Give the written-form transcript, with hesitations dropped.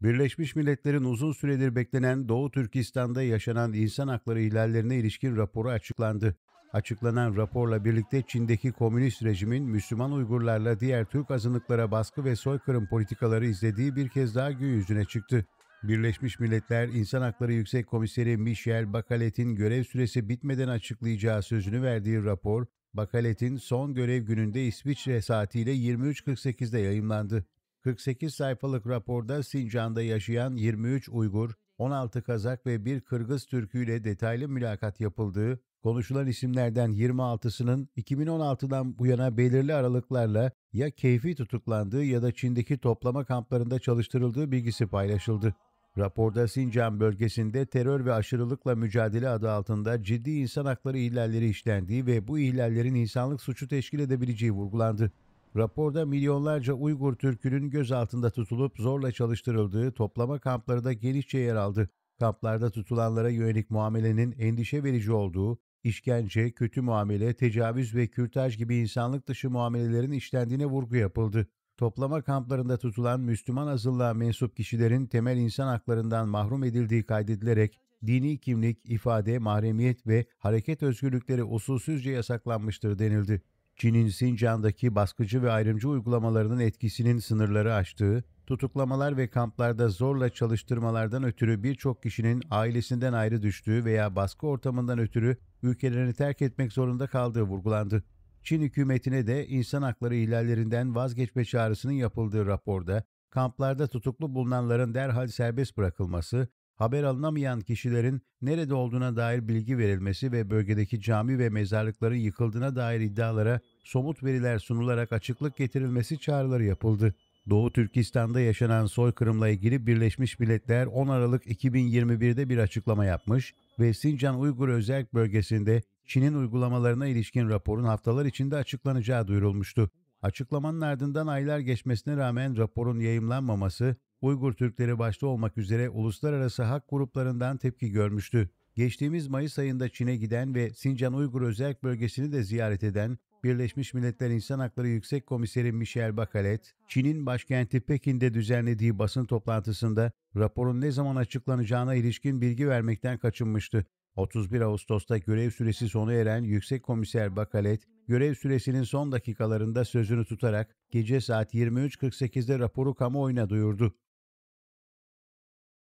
Birleşmiş Milletler'in uzun süredir beklenen Doğu Türkistan'da yaşanan insan hakları ihlallerine ilişkin raporu açıklandı. Açıklanan raporla birlikte Çin'deki komünist rejimin Müslüman Uygurlarla diğer Türk azınlıklara baskı ve soykırım politikaları izlediği bir kez daha gün yüzüne çıktı. Birleşmiş Milletler İnsan Hakları Yüksek Komiseri Michel Bachet'in görev süresi bitmeden açıklayacağı sözünü verdiği rapor, Bachet'in son görev gününde İsviçre saatiyle 23.48'de yayımlandı. 48 sayfalık raporda Sincan'da yaşayan 23 Uygur, 16 Kazak ve bir Kırgız Türküyle detaylı mülakat yapıldığı, konuşulan isimlerden 26'sının 2016'dan bu yana belirli aralıklarla ya keyfi tutuklandığı ya da Çin'deki toplama kamplarında çalıştırıldığı bilgisi paylaşıldı. Raporda Sincan bölgesinde terör ve aşırılıkla mücadele adı altında ciddi insan hakları ihlalleri işlendiği ve bu ihlallerin insanlık suçu teşkil edebileceği vurgulandı. Raporda milyonlarca Uygur Türk'ünün gözaltında tutulup zorla çalıştırıldığı toplama kampları da genişçe yer aldı. Kamplarda tutulanlara yönelik muamelenin endişe verici olduğu, işkence, kötü muamele, tecavüz ve kürtaj gibi insanlık dışı muamelelerin işlendiğine vurgu yapıldı. Toplama kamplarında tutulan Müslüman azınlığa mensup kişilerin temel insan haklarından mahrum edildiği kaydedilerek dini kimlik, ifade, mahremiyet ve hareket özgürlükleri usulsüzce yasaklanmıştır denildi. Çin'in Sincan'daki baskıcı ve ayrımcı uygulamalarının etkisinin sınırları aştığı, tutuklamalar ve kamplarda zorla çalıştırmalardan ötürü birçok kişinin ailesinden ayrı düştüğü veya baskı ortamından ötürü ülkelerini terk etmek zorunda kaldığı vurgulandı. Çin hükümetine de insan hakları ihlallerinden vazgeçme çağrısının yapıldığı raporda, kamplarda tutuklu bulunanların derhal serbest bırakılması, haber alınamayan kişilerin nerede olduğuna dair bilgi verilmesi ve bölgedeki cami ve mezarlıkların yıkıldığına dair iddialara somut veriler sunularak açıklık getirilmesi çağrıları yapıldı. Doğu Türkistan'da yaşanan soykırımla ilgili Birleşmiş Milletler 10 Aralık 2021'de bir açıklama yapmış ve Sincan Uygur Özerk Bölgesi'nde Çin'in uygulamalarına ilişkin raporun haftalar içinde açıklanacağı duyurulmuştu. Açıklamanın ardından aylar geçmesine rağmen raporun yayımlanmaması, Uygur Türkleri başta olmak üzere uluslararası hak gruplarından tepki görmüştü. Geçtiğimiz Mayıs ayında Çin'e giden ve Sincan Uygur Özerk Bölgesi'ni de ziyaret eden Birleşmiş Milletler İnsan Hakları Yüksek Komiseri Michel Bachelet, Çin'in başkenti Pekin'de düzenlediği basın toplantısında raporun ne zaman açıklanacağına ilişkin bilgi vermekten kaçınmıştı. 31 Ağustos'ta görev süresi sona eren Yüksek Komiser Bachelet, görev süresinin son dakikalarında sözünü tutarak gece saat 23.48'de raporu kamuoyuna duyurdu.